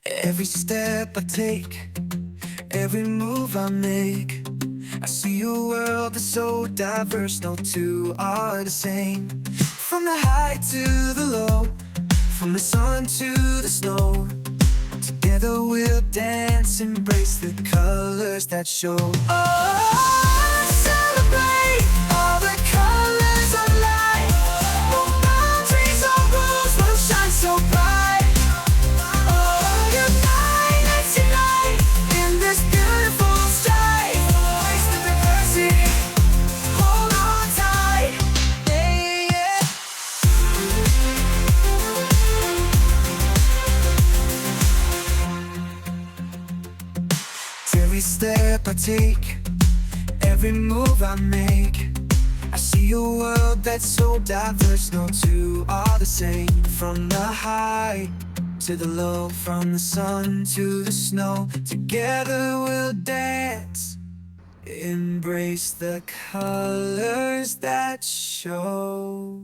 Every step I take, every move I make, I see a world that's so diverse, no two are the same. From the high to the low, from the sun to the snow, together we'll dance, embrace the colors that show. Oh, celebrate all the colors of light. No boundaries or rules will shine so bright. Oh, unite, let's unite in this beautiful strife. Embrace the diversity, hold on tight. Yeah, yeah. Every step I take, every move I make, I see a world that's so diverse, no two are the same. From the high to the low, from the sun to the snow, together we'll dance, embrace the colors that show.